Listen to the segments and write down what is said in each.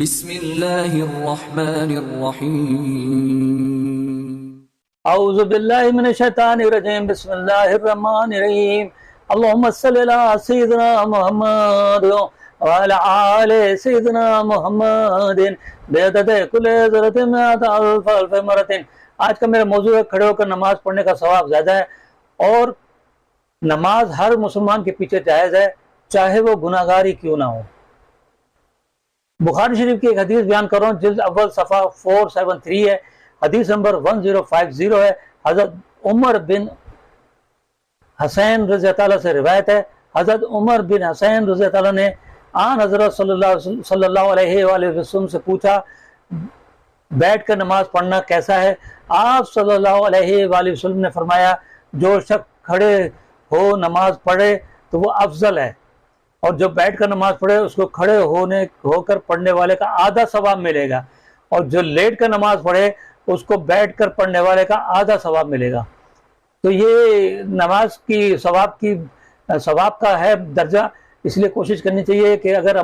بسم اللہ الرحمن الرحیم اعوذ باللہ من الشیطان الرجیم بسم اللہ الرحمن الرحیم اللہم صلی علی سیدنا محمد وعلی آل سیدنا محمد بعدد کل ذرۃ مئات الف الف مرۃ۔ آج کا میرا موضوع ہے کھڑے ہو کر نماز پڑھنے کا ثواب زیادہ ہے، اور نماز ہر مسلمان کے پیچھے جائز ہے، چاہے وہ گناہ گار ہی کیوں نہ ہو۔ بخاری شریف کی ایک حدیث بیان کر رہا ہوں، جلد اول صفحہ 473 ہے، حدیث نمبر 1050 ہے۔ حضرت عمر بن حسین رضی اللہ عنہ سے روایت ہے، حضرت عمر بن حسین رضی اللہ عنہ نے آن حضرت صلی اللہ علیہ وآلہ وسلم سے پوچھا بیٹھ کر نماز پڑھنا کیسا ہے؟ آپ صلی اللہ علیہ وآلہ وسلم نے فرمایا جو شخص کھڑے ہو نماز پڑھے تو وہ افضل ہے، اور جو بیٹھ کر نماز پڑھے اس کو کھڑے ہو کر پڑھنے والے کا آدھا ثواب ملے گا، اور جو لیٹ کر نماز پڑھے اس کو بیٹھ کر پڑھنے والے کا آدھا ثواب ملے گا۔ تو یہ نماز کی ثواب کا ہے درجہ، اس لیے کوشش کرنی چاہیے کہ اگر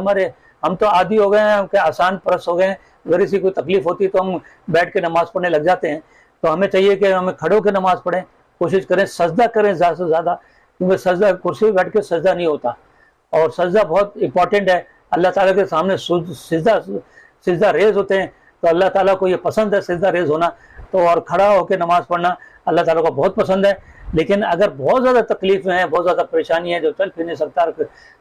ہم تو عادی ہو گئے ہیں کہ آسان پرست ہو گئے ہیں، اگر اسی کوئی تکلیف ہوتی ہے تو ہم بیٹھ کے نماز پڑھنے لگ جاتے ہیں، تو ہمیں چاہیے کہ ہمیں کھڑے ہو کے نماز پڑھیں، کوشش کریں سجدہ کریں زیادہ سے زیادہ، کیونکہ سجدہ کرسی پہ بیٹھ کے سجدہ نہیں ہوتا، اور سجدہ بہت امپورٹنٹ ہے۔ اللہ تعالیٰ کے سامنے سجدہ ریز ہوتے ہیں، تو اللہ تعالیٰ کو یہ پسند ہے سجدہ ریز ہونا، تو اور کھڑا ہو کے نماز پڑھنا اللہ تعالیٰ کو بہت پسند ہے۔ لیکن اگر بہت زیادہ تکلیفیں ہیں، بہت زیادہ پریشانی ہے، جو چل پھر نہیں سکتا،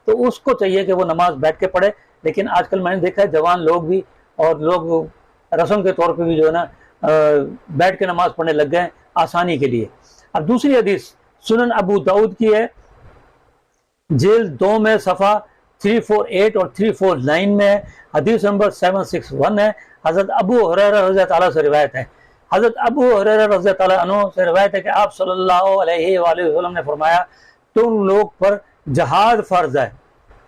تو اس کو چاہیے کہ وہ نماز بیٹھ کے پڑھے۔ لیکن آج کل میں نے دیکھا ہے جوان لوگ بھی اور لوگ رسم کے طور پہ بھی جو ہے نا بیٹھ کے نماز پڑھنے لگ گئے ہیں آسانی کے لیے۔ اب دوسری حدیث سنن ابو داؤد کی ہے، جلد 2 میں صفحہ 348 اور 349 میں ہے، حدیث نمبر 761 ہے، حضرت ابو ہریرہ رضی اللہ عنہ سے روایت ہے۔ حضرت ابو ہریرہ رضی اللہ عنہ سے روایت ہے کہ آپ صلی اللہ علیہ وآلہ وسلم نے فرمایا تم لوگ پر جہاد فرض ہے،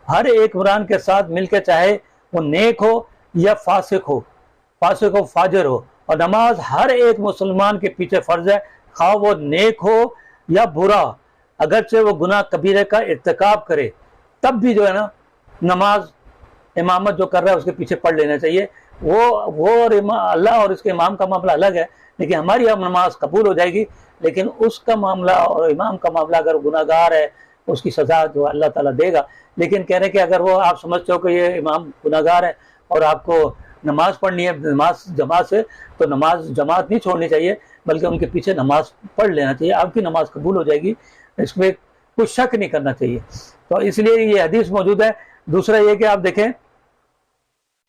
ہر ایک عمران کے ساتھ مل کے، چاہے وہ نیک ہو یا فاسق ہو فاجر ہو، اور نماز ہر ایک مسلمان کے پیچھے فرض ہے، خواہ وہ نیک ہو یا برا، اگرچہ وہ گناہ کبیرہ کا ارتکاب کرے، تب بھی جو ہے نا نماز امامت جو کر رہا ہے اس کے پیچھے پڑھ لینا چاہیے۔ وہ اور اللہ اور اس کے امام کا معاملہ الگ ہے، لیکن ہماری نماز قبول ہو جائے گی، لیکن اس کا معاملہ اور امام کا معاملہ اگر گناہ گار ہے اس کی سزا جو اللہ تعالیٰ دے گا۔ لیکن کہہ رہے کہ اگر وہ آپ سمجھتے ہو کہ یہ امام گناہ گار ہے اور آپ کو نماز پڑھنی ہے نماز جماعت سے، تو نماز جماعت نہیں چھوڑنی چاہیے، بلکہ ان کے پیچھے نماز پڑھ لینا چاہیے، آپ کی نماز قبول ہو جائے گی، اس میں کچھ شک نہیں کرنا چاہیے۔ تو اس لیے یہ حدیث موجود ہے۔ دوسرا یہ کہ آپ دیکھیں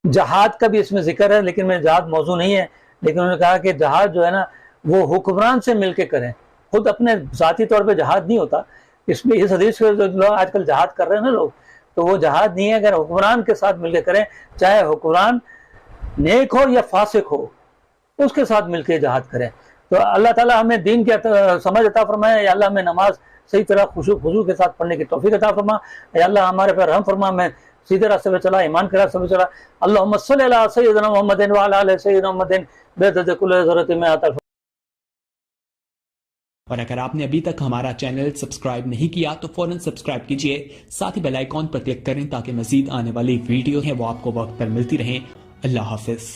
جہاد کا بھی اس میں ذکر ہے، لیکن میں جہاد موضوع نہیں ہے، لیکن انہوں نے کہا کہ جہاد جو ہے نا وہ حکمران سے مل کے کریں، خود اپنے ذاتی طور پہ جہاد نہیں ہوتا۔ اس میں اس حدیث کے جو لوگ آج کل جہاد کر رہے ہیں نا لوگ، تو وہ جہاد نہیں ہے، اگر حکمران کے ساتھ مل کے کریں، چاہے حکمران نیک ہو یا فاسق ہو، اس کے ساتھ مل کے جہاد کریں۔ تو اللہ تعالیٰ ہمیں دین کی سمجھ عطا فرمائے، یا اللہ ہمیں نماز صحیح طرح خضوع کے ساتھ پڑھنے کی توفیق عطا فرما، یا اللہ ہمارے پر رحم فرما، میں سیدھے راستے پہ چلا، ایمان کے راستے پہ چلا۔ اللہم صلی علی سیدنا محمد وعلی آل سیدنا محمد بعدد کل ذرۃ مئات الف۔ اور اگر آپ نے ابھی تک ہمارا چینل سبسکرائب نہیں کیا تو فوراً سبسکرائب کیجئے، ساتھ ہی بیل آئیکن پر کلک کریں تاکہ مزید آنے والی ویڈیو ہیں وہ آپ کو وقت پر ملتی رہیں۔ اللہ حافظ۔